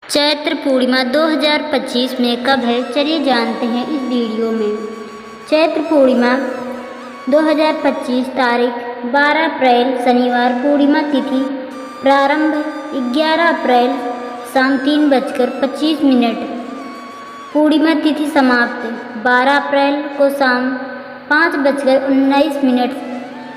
चैत्र पूर्णिमा 2025 में कब है, चलिए जानते हैं इस वीडियो में। चैत्र पूर्णिमा 2025 तारीख 12 अप्रैल शनिवार। पूर्णिमा तिथि प्रारंभ 11 अप्रैल शाम 3:25। पूर्णिमा तिथि समाप्त 12 अप्रैल को शाम 5:19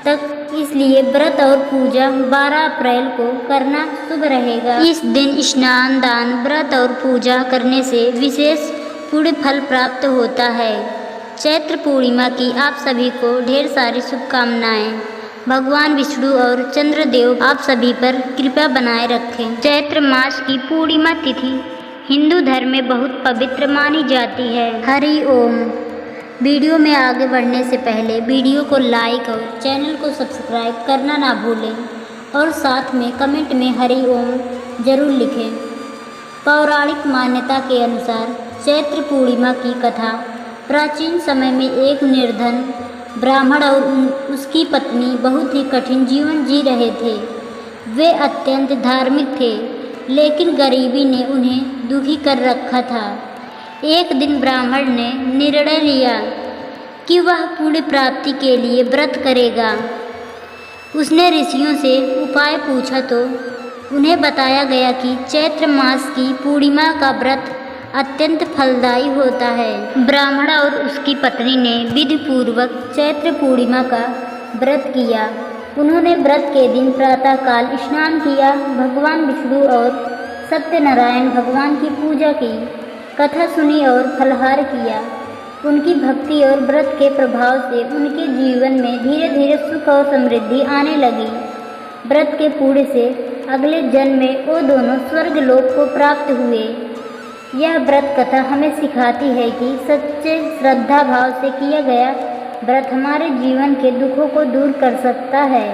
तक। इसलिए व्रत और पूजा 12 अप्रैल को करना शुभ रहेगा। इस दिन स्नान, दान, व्रत और पूजा करने से विशेष पुण्य फल प्राप्त होता है। चैत्र पूर्णिमा की आप सभी को ढेर सारी शुभकामनाएं। भगवान विष्णु और चंद्रदेव आप सभी पर कृपा बनाए रखें। चैत्र मास की पूर्णिमा तिथि हिंदू धर्म में बहुत पवित्र मानी जाती है। हरि ओम। वीडियो में आगे बढ़ने से पहले वीडियो को लाइक और चैनल को सब्सक्राइब करना ना भूलें और साथ में कमेंट में हरि ओम जरूर लिखें। पौराणिक मान्यता के अनुसार चैत्र पूर्णिमा की कथा प्राचीन समय में एक निर्धन ब्राह्मण और उसकी पत्नी बहुत ही कठिन जीवन जी रहे थे। वे अत्यंत धार्मिक थे, लेकिन गरीबी ने उन्हें दुखी कर रखा था। एक दिन ब्राह्मण ने निर्णय लिया कि वह पुण्य प्राप्ति के लिए व्रत करेगा। उसने ऋषियों से उपाय पूछा तो उन्हें बताया गया कि चैत्र मास की पूर्णिमा का व्रत अत्यंत फलदायी होता है। ब्राह्मण और उसकी पत्नी ने विधि पूर्वक चैत्र पूर्णिमा का व्रत किया। उन्होंने व्रत के दिन प्रातःकाल स्नान किया, भगवान विष्णु और सत्यनारायण भगवान की पूजा की, कथा सुनी और फलाहार किया। उनकी भक्ति और व्रत के प्रभाव से उनके जीवन में धीरे धीरे सुख और समृद्धि आने लगी। व्रत के पुण्य से अगले जन्म में वो दोनों स्वर्ग लोक को प्राप्त हुए। यह व्रत कथा हमें सिखाती है कि सच्चे श्रद्धा भाव से किया गया व्रत हमारे जीवन के दुखों को दूर कर सकता है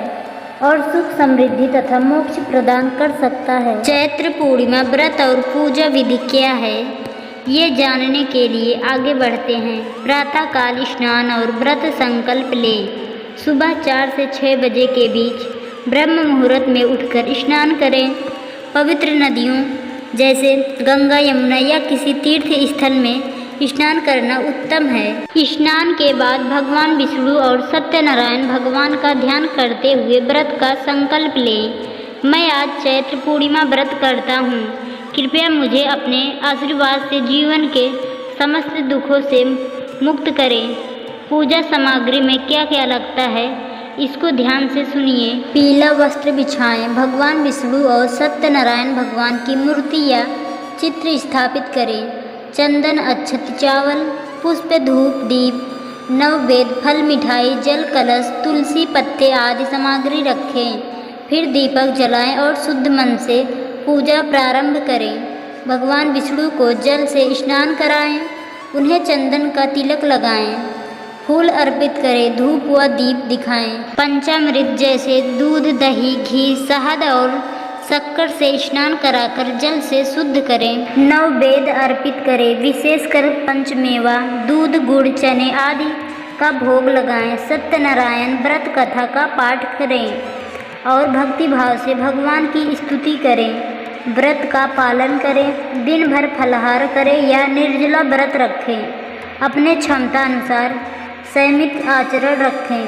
और सुख, समृद्धि तथा मोक्ष प्रदान कर सकता है। चैत्र पूर्णिमा व्रत और पूजा विधि क्या है, ये जानने के लिए आगे बढ़ते हैं। प्रातःकाल स्नान और व्रत संकल्प लें। सुबह 4 से 6 बजे के बीच ब्रह्म मुहूर्त में उठकर स्नान करें। पवित्र नदियों जैसे गंगा, यमुना या किसी तीर्थ स्थल में स्नान करना उत्तम है। स्नान के बाद भगवान विष्णु और सत्यनारायण भगवान का ध्यान करते हुए व्रत का संकल्प लें। मैं आज चैत्र पूर्णिमा व्रत करता हूँ, कृपया मुझे अपने आशीर्वाद से जीवन के समस्त दुखों से मुक्त करें। पूजा सामग्री में क्या क्या लगता है, इसको ध्यान से सुनिए। पीला वस्त्र बिछाएं। भगवान विष्णु और सत्यनारायण भगवान की मूर्ति या चित्र स्थापित करें। चंदन, अक्षत, चावल, पुष्प, धूप, दीप, नववेद, फल, मिठाई, जल, कलश, तुलसी पत्ते आदि सामग्री रखें। फिर दीपक जलाएं और शुद्ध मन से पूजा प्रारंभ करें। भगवान विष्णु को जल से स्नान कराएं, उन्हें चंदन का तिलक लगाएं, फूल अर्पित करें, धूप व दीप दिखाएं। पंचामृत जैसे दूध, दही, घी, शहद और शक्कर से स्नान कराकर जल से शुद्ध करें। नववेद अर्पित करें, विशेषकर पंचमेवा, दूध, गुड़, चने आदि का भोग लगाएं। सत्यनारायण व्रत कथा का पाठ करें और भक्ति भाव से भगवान की स्तुति करें। व्रत का पालन करें। दिन भर फलाहार करें या निर्जला व्रत रखें। अपने क्षमता अनुसार संयमित आचरण रखें।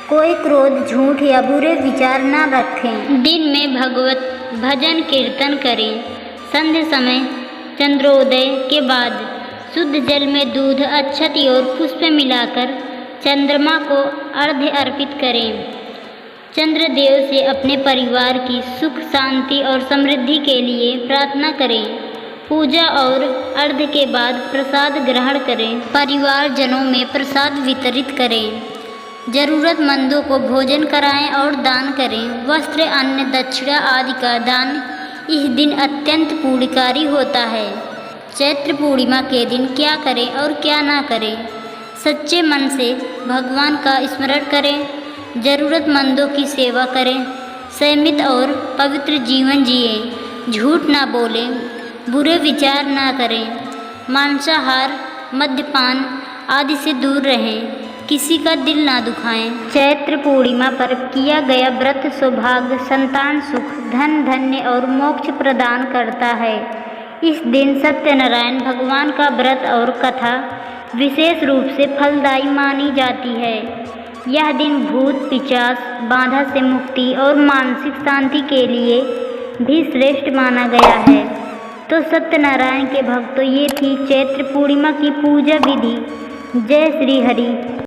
कोई क्रोध, झूठ या बुरे विचार न रखें। दिन में भगवत भजन कीर्तन करें। संध्या समय चंद्रोदय के बाद शुद्ध जल में दूध, अक्षत और पुष्प मिलाकर चंद्रमा को अर्घ्य अर्पित करें। चंद्रदेव से अपने परिवार की सुख, शांति और समृद्धि के लिए प्रार्थना करें। पूजा और अर्घ्य के बाद प्रसाद ग्रहण करें। परिवारजनों में प्रसाद वितरित करें। जरूरतमंदों को भोजन कराएं और दान करें। वस्त्र, अन्न, दक्षिणा आदि का दान इस दिन अत्यंत पुण्यकारी होता है। चैत्र पूर्णिमा के दिन क्या करें और क्या ना करें। सच्चे मन से भगवान का स्मरण करें। जरूरतमंदों की सेवा करें। संयमित और पवित्र जीवन जिएं। झूठ ना बोलें, बुरे विचार ना करें। मांसाहार, मद्यपान आदि से दूर रहें। किसी का दिल ना दुखाएं। चैत्र पूर्णिमा पर किया गया व्रत सौभाग्य, संतान सुख, धन, धान्य और मोक्ष प्रदान करता है। इस दिन सत्यनारायण भगवान का व्रत और कथा विशेष रूप से फलदायी मानी जाती है। यह दिन भूत पिशाच बाधा से मुक्ति और मानसिक शांति के लिए भी श्रेष्ठ माना गया है। तो सत्यनारायण के भक्तों, ये थी चैत्र पूर्णिमा की पूजा विधि। जय श्री हरि।